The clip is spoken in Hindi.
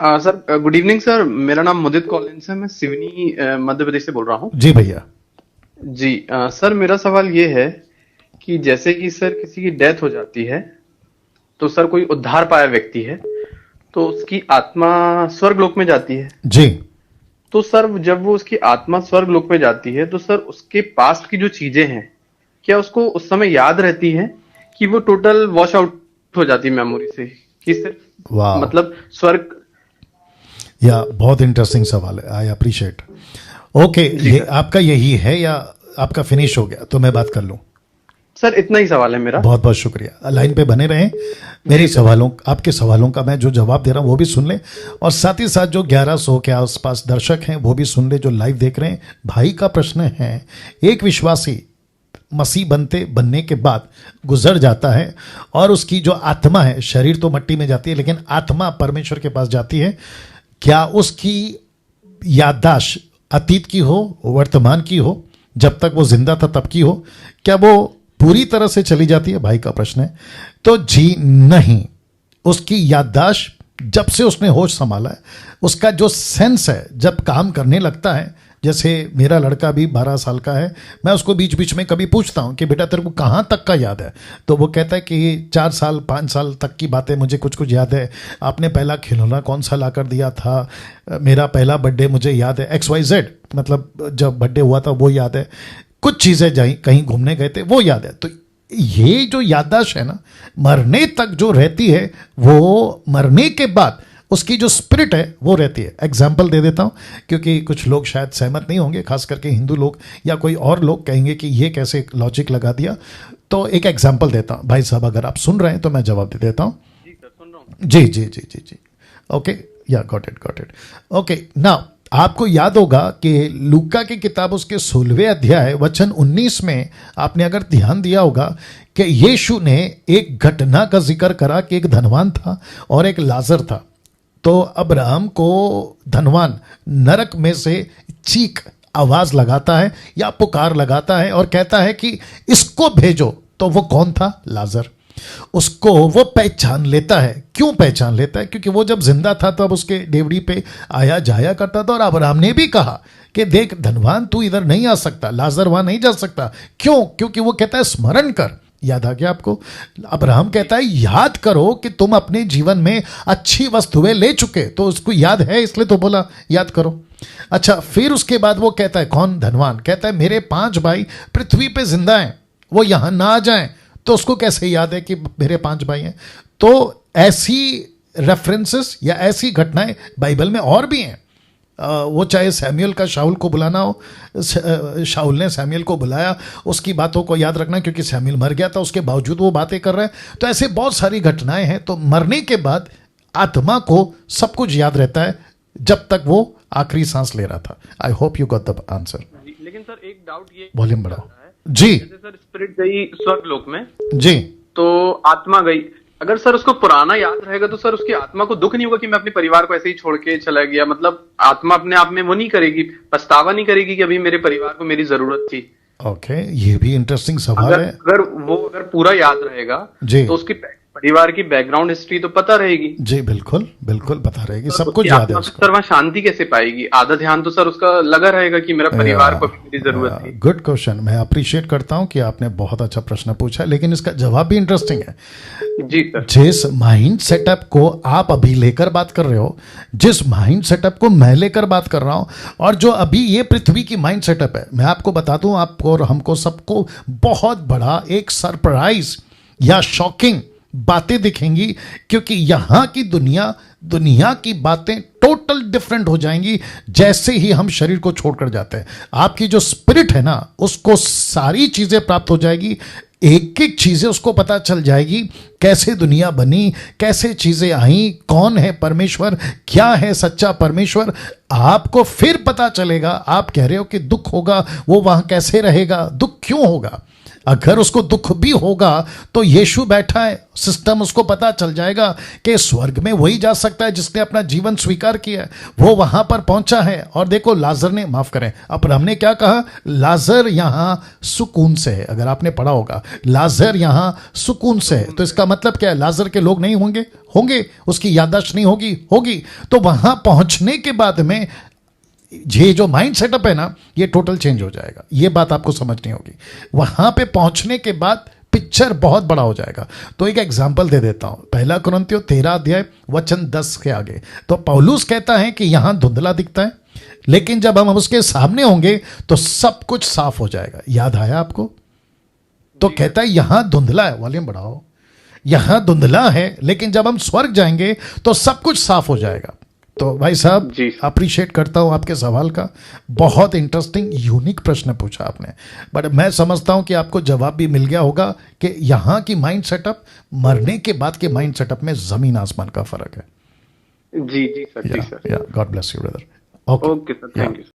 Sir good evening sir. मेरा नाम मुदित कॉलिंस है। मैं सिवनी मध्य प्रदेश से बोल रहा हूँ। जी भैया। जी सर, मेरा सवाल ये है कि जैसे कि सर किसी की डेथ हो जाती है तो सर कोई उद्धार पाया व्यक्ति है तो उसकी आत्मा स्वर्ग लोक में जाती है। जी। तो सर जब वो उसकी आत्मा स्वर्ग लोक में जाती है तो सर उसके पास्ट की जो चीजें हैं क्या उसको उस समय याद रहती हैं कि वो टोटल वॉश आउट हो जाती है मेमोरी से, कि सिर्फ वाह। मतलब स्वर्ग। या बहुत इंटरेस्टिंग सवाल है, आई अप्रिशिएट। ओके, जी ये सर। आपका यही है या आपका फिनिश हो गया तो मैं बात कर लूं? सर इतना ही सवाल है मेरा। बहुत बहुत शुक्रिया, लाइन पे बने रहें। जी मेरे सर। सवालों, आपके सवालों का मैं जो जवाब दे रहा हूं वो भी सुन लें, और साथ ही साथ जो 1100 के आसपास दर्शक हैं वो भी सुन लें जो लाइव देख रहे हैं। भाई का प्रश्न है, एक विश्वासी मसीह बनने के बाद गुजर जाता है और उसकी जो आत्मा है, शरीर तो मट्टी में जाती है लेकिन आत्मा परमेश्वर के पास जाती है, क्या उसकी याददाश्त अतीत की हो, वर्तमान की हो, जब तक वो जिंदा था तब की हो, क्या वो पूरी तरह से चली जाती है? भाई का प्रश्न है। तो जी नहीं, उसकी याददाश्त जब से उसने होश संभाला है, उसका जो सेंस है जब काम करने लगता है, जैसे मेरा लड़का भी 12 साल का है, मैं उसको बीच बीच में कभी पूछता हूँ कि बेटा तेरे को कहाँ तक का याद है, तो वो कहता है कि 4 साल 5 साल तक की बातें मुझे कुछ कुछ याद है। आपने पहला खिलौना कौन सा ला कर दिया था, मेरा पहला बर्थडे मुझे याद है, XYZ, मतलब जब बर्थडे हुआ था वो याद है, कुछ चीज़ें जाई कहीं घूमने गए थे वो याद है। तो ये जो याददाश्त है ना, मरने तक जो रहती है, वो मरने के बाद उसकी जो स्पिरिट है वो रहती है। एग्जाम्पल दे देता हूँ क्योंकि कुछ लोग शायद सहमत नहीं होंगे, खास करके हिंदू लोग या कोई और लोग कहेंगे कि ये कैसे लॉजिक लगा दिया। तो एक एग्जाम्पल देता हूँ भाई साहब, अगर आप सुन रहे हैं तो मैं जवाब दे देता हूँ। जी सर, सुन रहा हूँ। जी जी जी जी जी। ओके, या got it got it. Okay, now आपको याद होगा कि लूका की किताब उसके 16वें अध्याय वचन 19 में आपने अगर ध्यान दिया होगा कि यीशु ने एक घटना का जिक्र करा कि एक धनवान था और एक लाजर था। तो अब्राहम को धनवान नरक में से चीख आवाज लगाता है या पुकार लगाता है और कहता है कि इसको भेजो। तो वो कौन था? लाजर। उसको वो पहचान लेता है। क्यों पहचान लेता है? क्योंकि वो जब जिंदा था तब उसके डेवड़ी पे आया जाया करता था, और अब्राहम ने भी कहा कि देख धनवान तू इधर नहीं आ सकता, लाजर वहां नहीं जा सकता। क्यों? क्योंकि वो कहता है स्मरण कर। याद आ गया आपको? अब्राहम कहता है याद करो कि तुम अपने जीवन में अच्छी वस्तुएं ले चुके, तो उसको याद है इसलिए तो बोला याद करो। अच्छा, फिर उसके बाद वो कहता है, कौन? धनवान कहता है मेरे 5 भाई पृथ्वी पे जिंदा हैं, वो यहां ना आ जाएं। तो उसको कैसे याद है कि मेरे 5 भाई हैं? तो ऐसी रेफरेंसेस या ऐसी घटनाएं बाइबल में और भी हैं। वो चाहे सैमुअल का शाऊल को बुलाना हो, शाऊल ने सैमुअल को बुलाया, उसकी बातों को याद रखना क्योंकि सैमुअल मर गया था, उसके बावजूद वो बातें कर रहे हैं। तो ऐसे बहुत सारी घटनाएं हैं। तो मरने के बाद आत्मा को सब कुछ याद रहता है जब तक वो आखिरी सांस ले रहा था। I hope you got the answer. जी, लेकिन सर एक डाउट ये वॉल्यूम चल बढ़ाओ। रहा है, जी जैसे सर स्पिरिट गई स्वर्ग लोक में जी। तो आत्मा गई, अगर सर उसको पुराना याद रहेगा तो सर उसकी आत्मा को दुख नहीं होगा कि मैं अपने परिवार को ऐसे ही छोड़ के चला गया? मतलब आत्मा अपने आप में वो नहीं करेगी, पछतावा नहीं करेगी कि अभी मेरे परिवार को मेरी जरूरत थी? ओके, ये भी इंटरेस्टिंग सवाल अगर है। अगर पूरा याद रहेगा जी तो उसकी परिवार की बैकग्राउंड हिस्ट्री तो पता रहेगी। जी, बिल्कुल बिल्कुल पता रहेगी, तो सब उसकी कुछ याद है आत्मा उसको। सर वहां शांति कैसे पाएगी? आधा ध्यान तो सर उसका लगा रहेगा कि मेरा परिवार को भी मेरी जरूरत थी। गुड क्वेश्चन, मैं अप्रिशिएट करता हूं कि आपने बहुत अच्छा प्रश्न पूछा, लेकिन इसका जवाब भी इंटरेस्टिंग है। जी सर। जिस माइंड सेटअप को आप अभी लेकर बात कर रहे हो, जिस माइंड सेटअप को मैं लेकर बात कर रहा हूं, और जो अभी ये पृथ्वी की माइंड सेटअप है, मैं आपको बता दूं, आपको और हमको सबको बहुत बड़ा एक सरप्राइज या शॉकिंग बातें दिखेंगी, क्योंकि यहां की दुनिया की बातें टोटल डिफरेंट हो जाएंगी जैसे ही हम शरीर को छोड़कर जाते हैं। आपकी जो स्पिरिट है ना, उसको सारी चीजें प्राप्त हो जाएगी, एक एक चीजें उसको पता चल जाएगी, कैसे दुनिया बनी, कैसे चीजें आई, कौन है परमेश्वर, क्या है सच्चा परमेश्वर। आपको फिर पता चलेगा। आप कह रहे हो कि दुख होगा, वो वहां कैसे रहेगा? दुख क्यों होगा? अगर उसको दुख भी होगा तो यीशु बैठा है, सिस्टम उसको पता चल जाएगा कि स्वर्ग में वही जा सकता है जिसने अपना जीवन स्वीकार किया है, वो वहां पर पहुंचा है। और देखो लाजर ने, माफ करें, अब हमने क्या कहा, लाजर यहां सुकून से है। अगर आपने पढ़ा होगा लाजर यहां सुकून से है, तो इसका मतलब क्या है, लाजर के लोग नहीं होंगे, होंगे, उसकी याददाश्त नहीं होगी, होगी। तो वहां पहुंचने के बाद में ये जो माइंड सेटअप है ना, ये टोटल चेंज हो जाएगा। ये बात आपको समझनी होगी। वहां पे पहुंचने के बाद पिक्चर बहुत बड़ा हो जाएगा। तो एक एग्जांपल दे देता हूं, पहला कुरिन्थियों 13 अध्याय वचन 10 के आगे। तो पौलुस कहता है कि यहां धुंधला दिखता है, लेकिन जब हम उसके सामने होंगे तो सब कुछ साफ हो जाएगा। याद आया आपको? तो कहता है यहां धुंधला है, वॉल्यूम बढ़ाओ, यहां धुंधला है, लेकिन जब हम स्वर्ग जाएंगे तो सब कुछ साफ हो जाएगा। तो भाई साहब अप्रिशिएट करता हूं आपके सवाल का, बहुत इंटरेस्टिंग यूनिक प्रश्न पूछा आपने, बट मैं समझता हूं कि आपको जवाब भी मिल गया होगा कि यहां की माइंड सेटअप मरने के बाद के माइंड सेटअप में जमीन आसमान का फर्क है। जी जी सर, जी sir. God bless you brother. Okay sir, thank you.